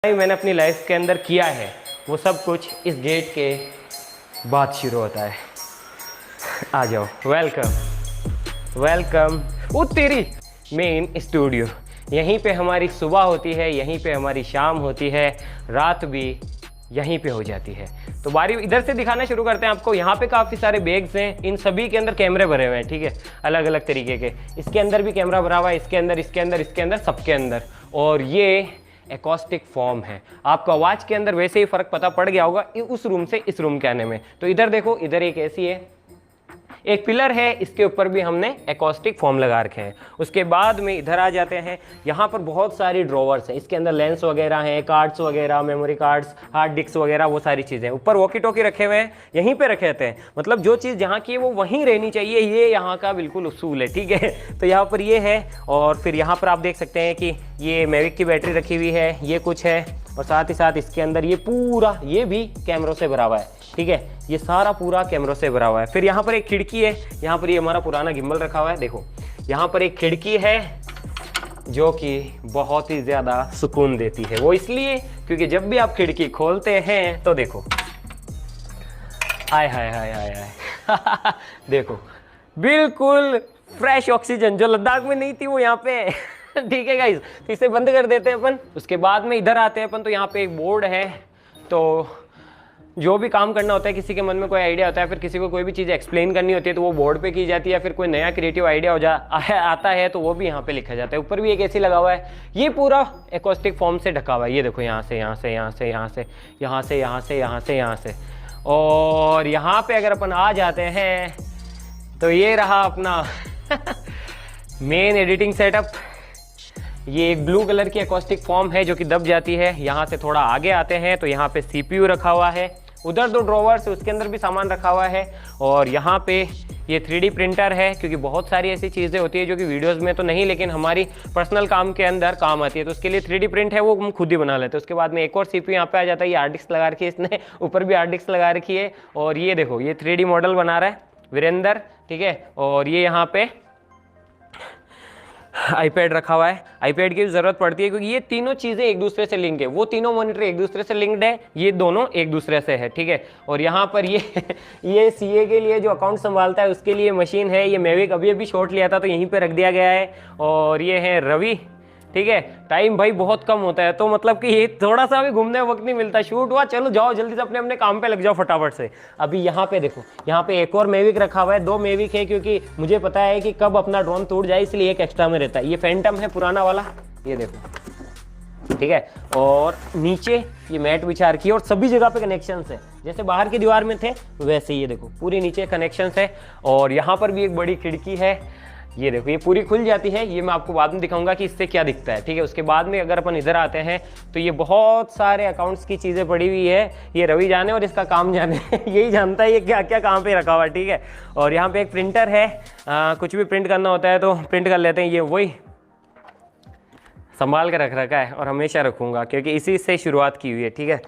मैंने अपनी लाइफ के अंदर किया है वो सब कुछ इस गेट के बाद शुरू होता है। आ जाओ, वेलकम वेलकम। वो तेरी मेन स्टूडियो, यहीं पे हमारी सुबह होती है, यहीं पे हमारी शाम होती है, रात भी यहीं पे हो जाती है। तो बारी इधर से दिखाना शुरू करते हैं आपको। यहाँ पे काफ़ी सारे बैग्स हैं, इन सभी के अंदर कैमरे भरे हुए हैं, ठीक है, अलग अलग तरीके के। इसके अंदर भी कैमरा भरा हुआ है, इसके अंदर, इसके अंदर, इसके अंदर, सबके अंदर। और ये एकॉस्टिक फॉर्म है। आपको आवाज़ के अंदर वैसे ही फ़र्क पता पड़ गया होगा उस रूम से इस रूम के आने में। तो इधर देखो, इधर एक एसी है, एक पिलर है, इसके ऊपर भी हमने एकॉस्टिक फॉर्म लगा रखे हैं। उसके बाद में इधर आ जाते हैं, यहाँ पर बहुत सारी ड्रॉवर्स हैं, इसके अंदर लेंस वगैरह हैं, कार्ड्स वगैरह, मेमोरी कार्ड्स, हार्ड डिस्क वगैरह, वो सारी चीज़ें। ऊपर वॉकी टॉकी रखे हुए हैं, यहीं पे रखे रहते हैं, मतलब जो चीज़ जहाँ की है वो वहीं रहनी चाहिए, ये यहाँ का बिल्कुल उसूल है, ठीक है। तो यहाँ पर ये है, और फिर यहाँ पर आप देख सकते हैं कि ये मैविक की बैटरी रखी हुई है, ये कुछ है, और साथ ही साथ इसके अंदर ये पूरा, ये भी कैमरों से भरा हुआ है, ठीक है, ये सारा पूरा कैमरों से भरा हुआ है। फिर यहाँ पर एक खिड़की है, यहाँ पर ये हमारा पुराना गिम्बल रखा हुआ है, देखो यहाँ पर एक खिड़की है जो कि बहुत ही ज़्यादा सुकून देती है। वो इसलिए क्योंकि जब भी आप खिड़की खोलते हैं तो देखो, आय हाय हाय हाय हाय देखो, बिल्कुल फ्रेश ऑक्सीजन जो लद्दाख में नहीं थी वो यहाँ पे ठीक है गाइस। तो इसे बंद कर देते हैं अपन। उसके बाद में इधर आते हैं अपन, तो यहाँ पे एक बोर्ड है। तो जो भी काम करना होता है, किसी के मन में कोई आइडिया होता है, फिर किसी को कोई भी चीज़ एक्सप्लेन करनी होती है तो वो बोर्ड पे की जाती है, फिर कोई नया क्रिएटिव आइडिया आता है तो वो भी यहाँ पे लिखा जाता है। ऊपर भी एक एसी लगा हुआ है, ये पूरा एकॉस्टिक फॉर्म से ढका हुआ है। ये देखो, यहाँ से, यहाँ से, यहाँ से, यहाँ से, यहाँ से, यहाँ से, यहाँ से, यहाँ से। और यहाँ पे अगर अपन आ जाते हैं तो ये रहा अपना मेन एडिटिंग सेटअप। ये एक ब्लू कलर की एकॉस्टिक फॉर्म है जो कि दब जाती है। यहाँ से थोड़ा आगे आते हैं तो यहाँ पे CPU रखा हुआ है, उधर 2 ड्रॉवर्स, उसके अंदर भी सामान रखा हुआ है। और यहाँ पे ये 3D प्रिंटर है, क्योंकि बहुत सारी ऐसी चीज़ें होती है जो कि वीडियोस में तो नहीं, लेकिन हमारी पर्सनल काम के अंदर काम आती है, तो उसके लिए 3D प्रिंट है, वो हम खुद ही बना लेते हैं। उसके बाद में एक और CPU यहाँ पे आ जाता है, ये हार्ड डिस्क लगा रखी है इसने, ऊपर भी हार्ड डिस्क लगा रखी है। और ये देखो, ये 3D मॉडल बना रहा है वीरेंद्र, ठीक है। और ये यहाँ पे आईपैड रखा हुआ है। आईपैड की ज़रूरत पड़ती है क्योंकि ये तीनों चीज़ें एक दूसरे से लिंक है, वो तीनों मॉनिटर एक दूसरे से लिंक्ड है, ये दोनों एक दूसरे से है, ठीक है। और यहाँ पर ये CA के लिए जो अकाउंट संभालता है उसके लिए मशीन है, ये मैविक अभी अभी शॉट लिया था तो यहीं पे रख दिया गया है। और ये है रवि, ठीक है। टाइम भाई बहुत कम होता है, तो मतलब कि ये थोड़ा सा भी घूमने का वक्त नहीं मिलता। शूट हुआ, चलो जाओ जल्दी से अपने अपने काम पे लग जाओ फटाफट से। अभी यहाँ पे देखो, यहाँ पे एक और मैविक रखा हुआ है, 2 मैविक है, क्योंकि मुझे पता है कि कब अपना ड्रोन टूट जाए, इसलिए एक एक्स्ट्रा में रहता है। ये फैंटम है पुराना वाला, ये देखो, ठीक है। और नीचे ये मैट बिछा रखी है, और सभी जगह पे कनेक्शंस है, जैसे बाहर की दीवार में थे वैसे ये देखो पूरी नीचे कनेक्शंस है। और यहाँ पर भी एक बड़ी खिड़की है, ये देखो, ये पूरी खुल जाती है, ये मैं आपको बाद में दिखाऊंगा कि इससे क्या दिखता है, ठीक है। उसके बाद में अगर अपन इधर आते हैं तो ये बहुत सारे अकाउंट्स की चीज़ें पड़ी हुई है, ये रवि जाने और इसका काम जाने यही जानता है ये क्या क्या कहाँ पे रखा हुआ है, ठीक है। और यहाँ पे एक प्रिंटर है, कुछ भी प्रिंट करना होता है तो प्रिंट कर लेते हैं। ये वही संभाल कर रख रखा है और हमेशा रखूँगा क्योंकि इसी से शुरुआत की हुई है, ठीक है।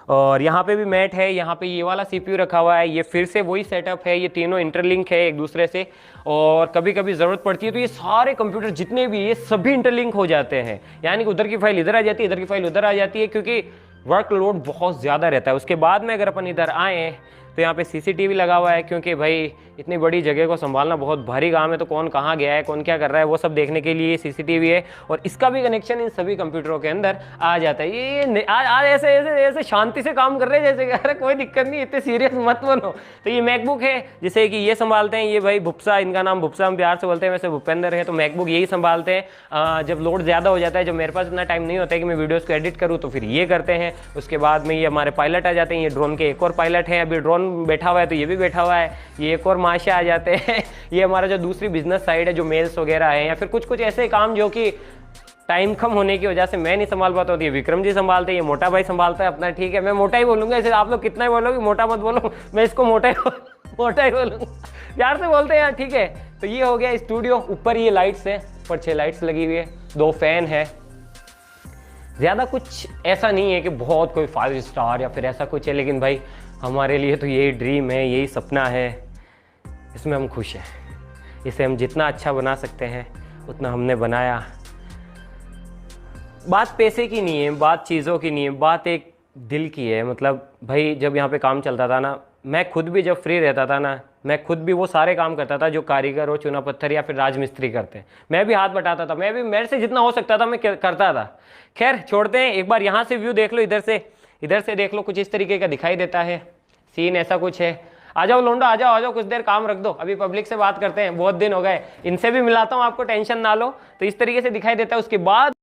और यहाँ पे भी मैट है, यहाँ पे ये वाला CPU रखा हुआ है, ये फिर से वही सेटअप है, ये तीनों इंटरलिंक है एक दूसरे से। और कभी कभी ज़रूरत पड़ती है तो ये सारे कंप्यूटर जितने भी, ये सभी इंटरलिंक हो जाते हैं, यानी कि उधर की फाइल इधर आ जाती है, इधर की फाइल उधर आ जाती है, क्योंकि वर्कलोड बहुत ज़्यादा रहता है। उसके बाद में अगर अपन इधर आएँ तो यहाँ पे CCTV लगा हुआ है, क्योंकि भाई इतनी बड़ी जगह को संभालना बहुत भारी काम है, तो कौन कहाँ गया है, कौन क्या कर रहा है, वो सब देखने के लिए CCTV है। और इसका भी कनेक्शन इन सभी कंप्यूटरों के अंदर आ जाता है। ये आज ऐसे ऐसे ऐसे शांति से काम कर रहे हैं जैसे अरे कोई दिक्कत नहीं, इतने सीरियस मत बनो। तो ये मैकबुक है, जिसे कि ये संभालते हैं, ये भाई भुप्सा, इनका नाम भुप्सा हम प्यार से बोलते हैं, वैसे भूपेंद्र है। तो मैकबुक यही संभालते हैं। जब लोड ज़्यादा हो जाता है, जब मेरे पास इतना टाइम नहीं होता है कि मैं वीडियोज़ को एडिट करूँ, तो फिर ये करते हैं। उसके बाद में ये हमारे पायलट आ जाते हैं, ये ड्रोन के एक और पायलट हैं, अभी ड्रोन बैठा हुआ है तो ये भी बैठा हुआ है, ये एक और माशा आ जाते हैं ये हमारा जो दूसरी बिजनेस साइड है, जो मेल्स वगैरह है, या फिर कुछ कुछ ऐसे काम जो कि टाइम कम होने की वजह से मैं नहीं संभाल पाता हूँ, ये विक्रम जी संभालते हैं, ये मोटा भाई संभालता है अपना, ठीक है। मैं मोटा ही बोलूँगा, ऐसे आप लोग कितना ही बोलोगे, मोटा मत बोलो, मैं इसको मोटा ही बोलूँगा, प्यार से बोलते हैं यार, ठीक है। तो ये हो गया स्टूडियो। ऊपर ये लाइट्स है, ऊपर 6 लाइट्स लगी हुई है, 2 फैन है। ज़्यादा कुछ ऐसा नहीं है कि बहुत कोई 5 स्टार या फिर ऐसा कुछ है, लेकिन भाई हमारे लिए तो यही ड्रीम है, यही सपना है, इसमें हम खुश हैं। इसे हम जितना अच्छा बना सकते हैं उतना हमने बनाया। बात पैसे की नहीं है, बात चीज़ों की नहीं है, बात एक दिल की है। मतलब भाई जब यहाँ पे काम चलता था ना, मैं खुद भी जब फ्री रहता था ना, मैं खुद भी वो सारे काम करता था जो कारीगर हो, चूना पत्थर या फिर राजमिस्त्री करते हैं। मैं भी हाथ बटाता था, मैं भी, मेरे से जितना हो सकता था मैं करता था। खैर छोड़ते हैं, एक बार यहाँ से व्यू देख लो, इधर से देख लो, कुछ इस तरीके का दिखाई देता है सीन, ऐसा कुछ है। आ जाओ लोंडो, आ जाओ आ जाओ, कुछ देर काम रख दो, अभी पब्लिक से बात करते हैं, बहुत दिन हो गए, इनसे भी मिलाता हूँ आपको, टेंशन ना लो। तो इस तरीके से दिखाई देता है। उसके बाद